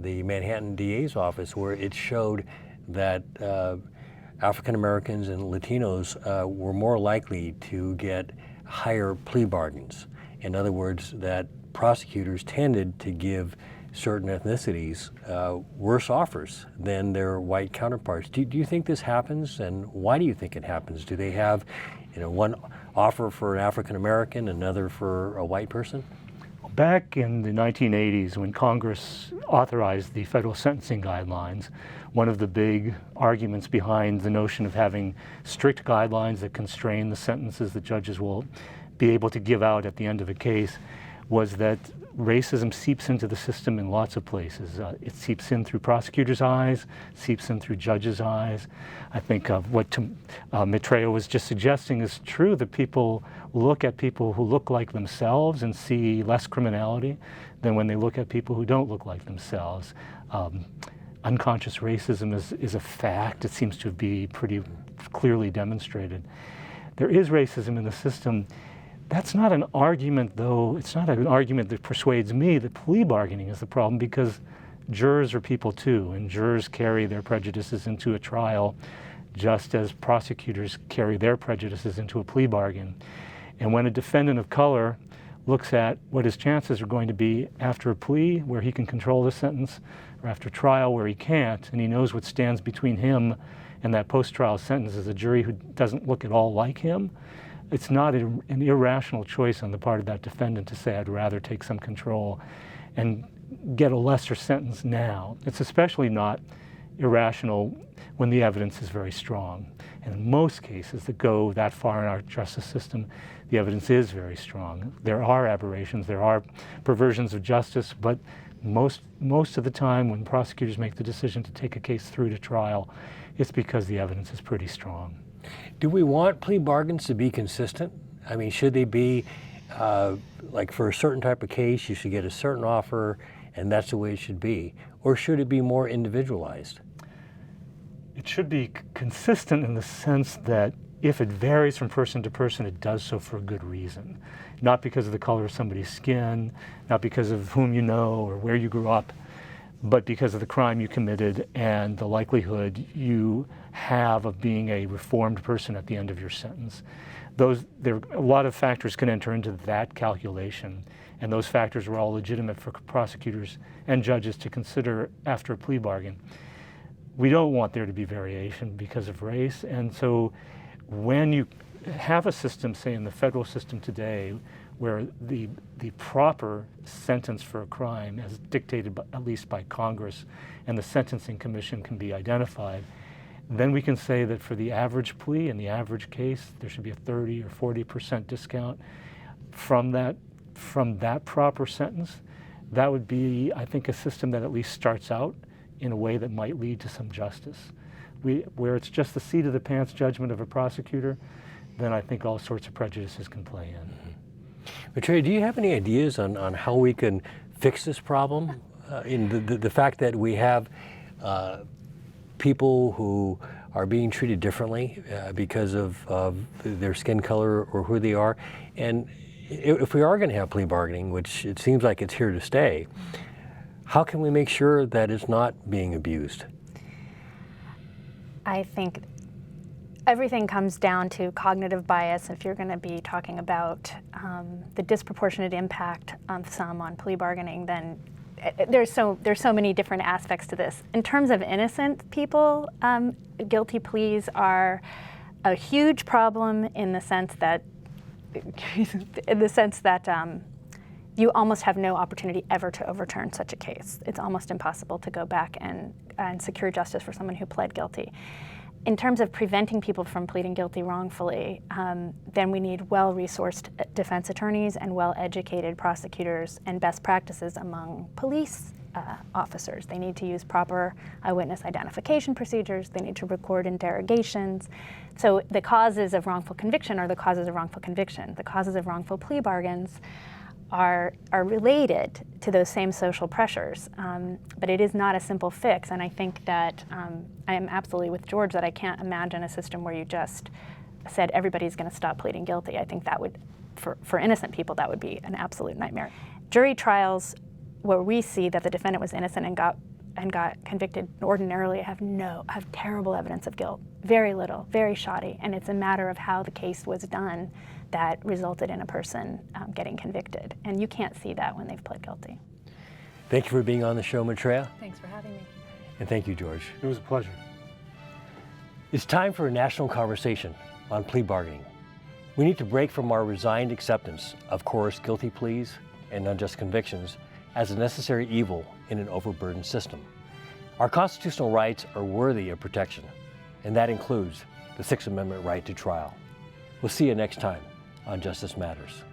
the Manhattan DA's office, where it showed that African Americans and Latinos were more likely to get higher plea bargains. In other words, that prosecutors tended to give certain ethnicities worse offers than their white counterparts. Do you think this happens, and why do you think it happens? Do they have, one offer for an African American, another for a white person? Back in the 1980s, when Congress authorized the federal sentencing guidelines, one of the big arguments behind the notion of having strict guidelines that constrain the sentences that judges will be able to give out at the end of a case was that racism seeps into the system in lots of places. It seeps in through prosecutors' eyes, seeps in through judges' eyes. I think what Maitreya was just suggesting is true, that people look at people who look like themselves and see less criminality than when they look at people who don't look like themselves. Unconscious racism is a fact. It seems to be pretty clearly demonstrated. There is racism in the system. That's not an argument, though. It's not an argument that persuades me that plea bargaining is the problem, because jurors are people too, and jurors carry their prejudices into a trial just as prosecutors carry their prejudices into a plea bargain. And when a defendant of color looks at what his chances are going to be after a plea where he can control the sentence, or after trial where he can't, and he knows what stands between him and that post-trial sentence is a jury who doesn't look at all like him, it's not an irrational choice on the part of that defendant to say, I'd rather take some control and get a lesser sentence now. It's especially not irrational when the evidence is very strong. And in most cases that go that far in our justice system, the evidence is very strong. There are aberrations, there are perversions of justice, but most of the time when prosecutors make the decision to take a case through to trial, it's because the evidence is pretty strong. Do we want plea bargains to be consistent? I mean, should they be, like for a certain type of case, you should get a certain offer and that's the way it should be? Or should it be more individualized? It should be consistent in the sense that if it varies from person to person, it does so for a good reason. Not because of the color of somebody's skin, not because of whom you know or where you grew up, but because of the crime you committed and the likelihood you have of being a reformed person at the end of your sentence. A lot of factors can enter into that calculation, and those factors were all legitimate for prosecutors and judges to consider after a plea bargain. We don't want there to be variation because of race, and so when you have a system, say in the federal system today, where the proper sentence for a crime, as dictated at least by Congress and the Sentencing Commission, can be identified, then we can say that for the average plea in the average case, there should be a 30 or 40% discount from that proper sentence. That would be, I think, a system that at least starts out in a way that might lead to some justice. Where it's just the seat of the pants judgment of a prosecutor, then I think all sorts of prejudices can play in. Maitreya, do you have any ideas on how we can fix this problem? In the fact that we have people who are being treated differently because of their skin color or who they are, and if we are going to have plea bargaining, which it seems like it's here to stay, how can we make sure that it's not being abused? I think everything comes down to cognitive bias. If you're going to be talking about the disproportionate impact of some on plea bargaining, then there's so many different aspects to this. In terms of innocent people, guilty pleas are a huge problem in the sense that you almost have no opportunity ever to overturn such a case. It's almost impossible to go back and secure justice for someone who pled guilty. In terms of preventing people from pleading guilty wrongfully, then we need well-resourced defense attorneys and well-educated prosecutors and best practices among police officers. They need to use proper eyewitness identification procedures. They need to record interrogations. So the causes of wrongful conviction are the causes of wrongful conviction. The causes of wrongful plea bargains are related to those same social pressures, but it is not a simple fix. And I think that I am absolutely with George that I can't imagine a system where you just said everybody's going to stop pleading guilty. I think that would, for innocent people, that would be an absolute nightmare. Jury trials where we see that the defendant was innocent and got convicted ordinarily have terrible evidence of guilt. Very little, very shoddy, and it's a matter of how the case was done that resulted in a person getting convicted. And you can't see that when they've pled guilty. Thank you for being on the show, Maitreya. Thanks for having me. And thank you, George. It was a pleasure. It's time for a national conversation on plea bargaining. We need to break from our resigned acceptance of coerced guilty pleas and unjust convictions as a necessary evil in an overburdened system. Our constitutional rights are worthy of protection, and that includes the Sixth Amendment right to trial. We'll see you next time on Justice Matters.